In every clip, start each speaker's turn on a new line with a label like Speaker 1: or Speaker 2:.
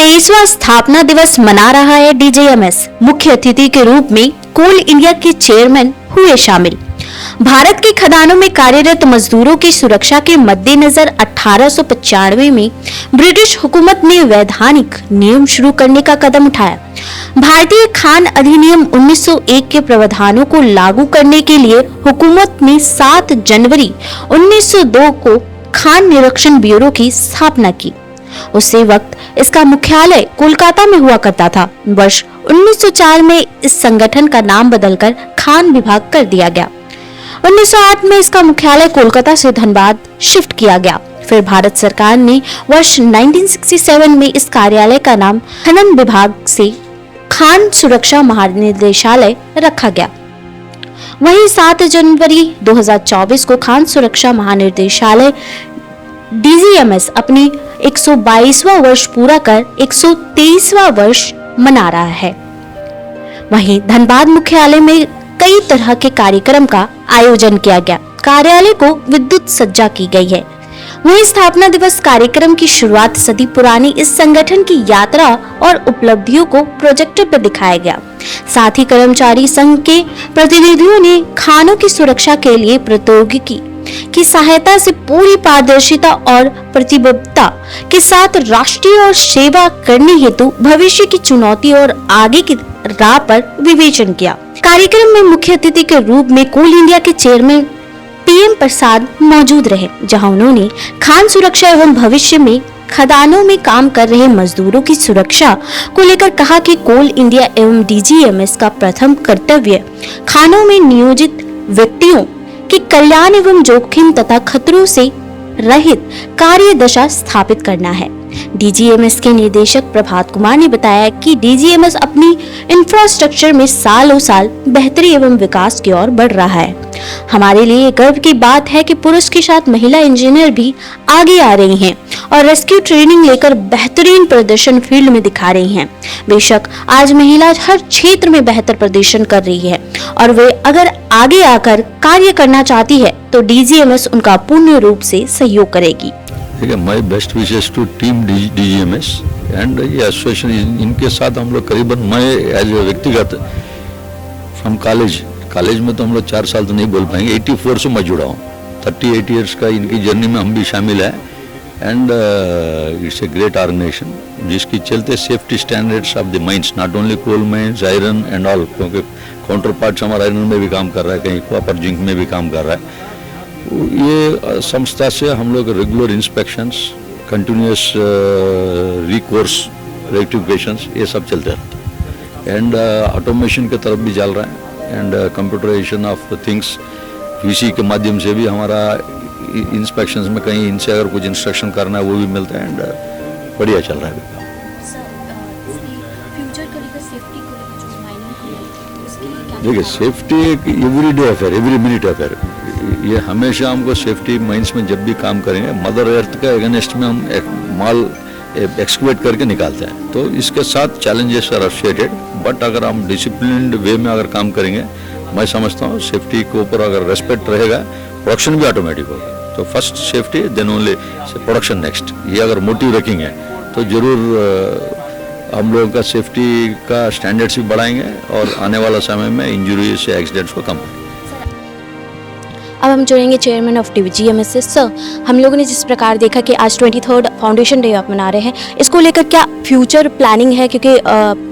Speaker 1: 23वां स्थापना दिवस मना रहा है डीजीएमएस। मुख्य अतिथि के रूप में कोल इंडिया के चेयरमैन हुए शामिल। भारत की खदानों में कार्यरत मजदूरों की सुरक्षा के मद्देनजर 1895 में ब्रिटिश हुकूमत ने वैधानिक नियम शुरू करने का कदम उठाया। भारतीय खान अधिनियम 1901 के प्रावधानों को लागू करने के लिए हुकूमत ने 7 जनवरी 1902 को खान निरीक्षण ब्यूरो की स्थापना की। उसी वक्त इसका मुख्यालय कोलकाता में हुआ करता था। वर्ष 1904 में इस संगठन का नाम बदलकर खान विभाग कर दिया गया। 1908 में इसका मुख्यालय कोलकाता से धनबाद शिफ्ट किया गया। फिर भारत सरकार ने वर्ष 1967 में इस कार्यालय का नाम खनन विभाग से खान सुरक्षा महानिदेशालय रखा गया। वहीं 7 जनवरी 2024 को खान सुरक्षा महानिदेशालय डीजीएमएस अपनी 122वां वर्ष पूरा कर 123वां वर्ष मना रहा है। वहीं धनबाद मुख्यालय में कई तरह के कार्यक्रम का आयोजन किया गया। कार्यालय को विद्युत सज्जा की गई है। वहीं स्थापना दिवस कार्यक्रम की शुरुआत सदी पुरानी इस संगठन की यात्रा और उपलब्धियों को प्रोजेक्टर पर दिखाया गया। साथ ही कर्मचारी संघ के प्रतिनिधियों ने खानों की सुरक्षा के लिए प्रौद्योगिकी की सहायता से पूरी पारदर्शिता और प्रतिबद्धता के साथ राष्ट्रीय और सेवा करने हेतु भविष्य की चुनौती और आगे की राह पर विवेचन किया। कार्यक्रम में मुख्य अतिथि के रूप में कोल इंडिया के चेयरमैन पीएम प्रसाद मौजूद रहे, जहां उन्होंने खान सुरक्षा एवं भविष्य में खदानों में काम कर रहे मजदूरों की सुरक्षा को लेकर कहा कि कोल इंडिया एवं डीजीएमएस का प्रथम कर्तव्य खानों में नियोजित व्यक्तियों के कल्याण एवं जोखिम तथा खतरों से रहित कार्य दशा स्थापित करना है। डीजीएमएस के निदेशक प्रभात कुमार ने बताया कि डीजीएमएस अपनी इंफ्रास्ट्रक्चर में सालों साल बेहतरी एवं विकास की ओर बढ़ रहा है। हमारे लिए गर्व की बात है कि पुरुष के साथ महिला इंजीनियर भी आगे आ रही हैं और रेस्क्यू ट्रेनिंग लेकर बेहतरीन प्रदर्शन फील्ड में दिखा रही हैं। बेशक आज महिला हर क्षेत्र में बेहतर प्रदर्शन कर रही है और वे अगर आगे आकर कार्य करना चाहती है तो डीजीएमएस उनका पूर्ण रूप से सहयोग करेगी।
Speaker 2: My best wishes to team DGMS and ये एसोसिएशन, इनके साथ हम लोग करीबन, मैं एज ए व्यक्तिगत फ्रॉम कॉलेज में तो हम लोग 4 साल तो नहीं बोल पाएंगे, 84 से मैं जुड़ा हूँ। 38 इयर्स का इनकी जर्नी में हम भी शामिल है and it's a great organisation जिसकी चलते safety standards of the mines, not only coal mines, iron and all, क्योंकि काउंटर पार्ट्स हमारा आयरन में भी काम कर रहा है, कहीं कॉपर जिंक में भी काम कर रहा है। ये संस्था से हम लोग रेगुलर इंस्पेक्शंस, कंटिन्यूस रिकोर्स, रेक्टिफिकेशंस, ये सब चलते रहते हैं एंड ऑटोमेशन की तरफ भी चल रहा है and computerisation of things, VC के माध्यम से भी हमारा इंस्पेक्शंस में कहीं इनसे अगर कुछ इंस्ट्रक्शन करना है वो भी मिलता है एंड बढ़िया चल रहा है। देखिए, सेफ्टी एक every day affair, every minute affair. ये हमेशा हमको सेफ्टी माइंस में जब भी काम करेंगे, मदर अर्थ का अगेंस्ट में हम एक माल एक्सक्वेट करके निकालते हैं, तो इसके साथ चैलेंजेस आर एसोसिएटेड, बट अगर हम डिसिप्लिन्ड वे में अगर काम करेंगे, मैं समझता हूँ सेफ्टी के ऊपर अगर रेस्पेक्ट रहेगा, प्रोडक्शन भी ऑटोमेटिक होगा। तो first safety, then only production next. ये अगर मोटिव रखेंगे तो जरूर हम लोगों का सेफ्टी का स्टैंडर्ड्स भी बढ़ाएंगे और आने वाला समय में इंजरी से एक्सीडेंट्स को कम करेंगे।
Speaker 1: अब हम जुड़ेंगे चेयरमैन ऑफ डीजीएमएस से। सर, हम लोगों ने जिस प्रकार देखा कि आज 23rd फाउंडेशन डे आप मना रहे हैं, इसको लेकर क्या फ्यूचर प्लानिंग है? क्योंकि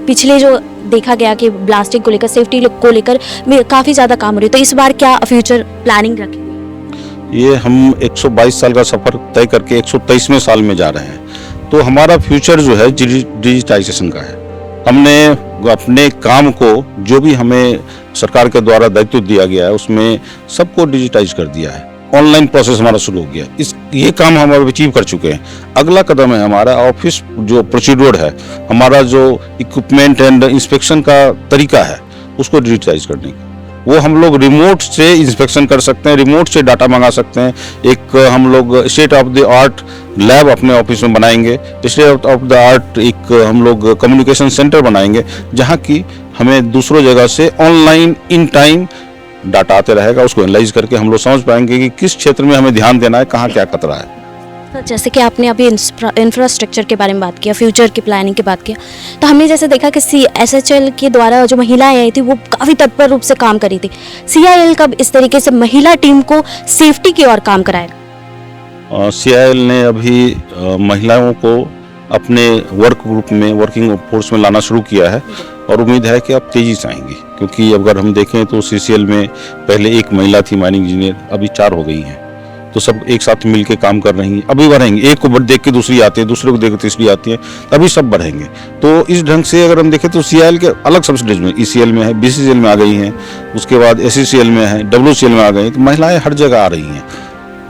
Speaker 1: पिछले जो देखा गया कि ब्लास्टिंग को लेकर, सेफ्टी को लेकर काफ़ी ज़्यादा काम हो रही है, तो इस बार क्या फ्यूचर प्लानिंग रखेंगे?
Speaker 3: ये हम 122 साल का सफ़र तय करके 123वें साल में जा रहे हैं, तो हमारा फ्यूचर जो है डिजिटाइजेशन का है। हमने अपने काम को, जो भी हमें सरकार के द्वारा दायित्व दिया गया है, उसमें सबको डिजिटाइज कर दिया है। ऑनलाइन प्रोसेस हमारा शुरू हो गया। ये काम हम अचीव कर चुके हैं। अगला कदम है हमारा ऑफिस जो प्रोसीड्योर है, हमारा जो इक्विपमेंट एंड इंस्पेक्शन का तरीका है, उसको डिजिटाइज करने का। वो हम लोग रिमोट से इंस्पेक्शन कर सकते हैं, रिमोट से डाटा मंगा सकते हैं। एक हम लोग state of the art lab अपने ऑफिस में बनाएंगे, स्टेट ऑफ द आर्ट एक हम लोग कम्युनिकेशन सेंटर बनाएंगे, जहाँ की हमें दूसरों जगह से ऑनलाइन इन टाइम डाटा आते रहेगा। उसको एनालाइज करके हम लोग समझ पाएंगे कि किस क्षेत्र में हमें ध्यान देना है, कहाँ क्या खतरा है।
Speaker 1: तो जैसे कि आपने अभी इंफ्रास्ट्रक्चर के बारे में बात किया, फ्यूचर की प्लानिंग की बात किया, तो हमने जैसे देखा कि CSHL के द्वारा जो महिलाएं आई थी वो काफ़ी तत्पर रूप से काम करी थी। CIL कब इस तरीके से महिला टीम को सेफ्टी की ओर काम कराएगा?
Speaker 3: CIL ने अभी महिलाओं को अपने वर्क ग्रुप में, वर्किंग फोर्स में लाना शुरू किया है और उम्मीद है कि अब तेजी से आएंगी, क्योंकि अगर हम देखें तो CCL में पहले एक महिला थी माइनिंग इंजीनियर, अभी 4 हो गई हैं। तो सब एक साथ मिल के काम कर रही हैं, अभी बढ़ेंगे। एक को देख के दूसरी आती है, दूसरे को देख के तीसरी आती है, तभी सब बढ़ेंगे। तो इस ढंग से अगर हम देखें तो CIL के अलग सब्सिडीज में ECL में है, BCCL में आ गई हैं, उसके बाद SCCL में है, WCL में आ गई, तो महिलाएं हर जगह आ रही हैं।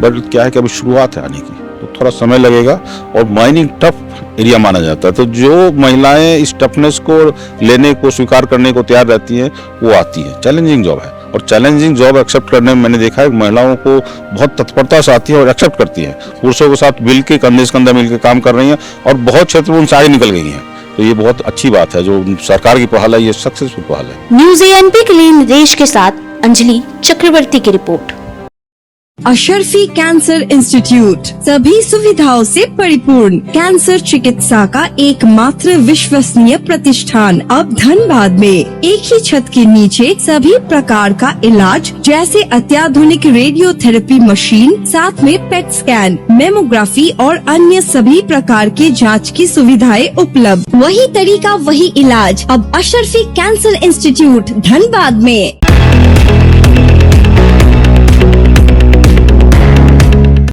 Speaker 3: बट क्या है कि अभी शुरुआत है आने की, तो थोड़ा समय लगेगा और माइनिंग टफ एरिया माना जाता है। तो जो महिलाएं इस टफनेस को लेने को, स्वीकार करने को तैयार रहती हैं, वो आती है। चैलेंजिंग जॉब है और चैलेंजिंग जॉब एक्सेप्ट करने में मैंने देखा है महिलाओं को बहुत तत्परता से आती है और एक्सेप्ट करती है। पुरुषों के साथ मिल के, कंधे से कंधा मिल के काम कर रही हैं और बहुत क्षेत्र में उनसे आगे निकल गई हैं। तो ये बहुत अच्छी बात है, जो सरकार की पहल है, ये सक्सेसफुल पहल है।
Speaker 1: न्यूज़ ANP के लिए निदेश के साथ अंजलि चक्रवर्ती की रिपोर्ट।
Speaker 4: अशरफी कैंसर इंस्टीट्यूट सभी सुविधाओं से परिपूर्ण कैंसर चिकित्सा का एकमात्र विश्वसनीय प्रतिष्ठान अब धनबाद में। एक ही छत के नीचे सभी प्रकार का इलाज, जैसे अत्याधुनिक रेडियोथेरेपी मशीन, साथ में पेट स्कैन, मेमोग्राफी और अन्य सभी प्रकार की जांच की सुविधाएं उपलब्ध। वही तरीका, वही इलाज, अब अशरफी कैंसर इंस्टीट्यूट धनबाद में।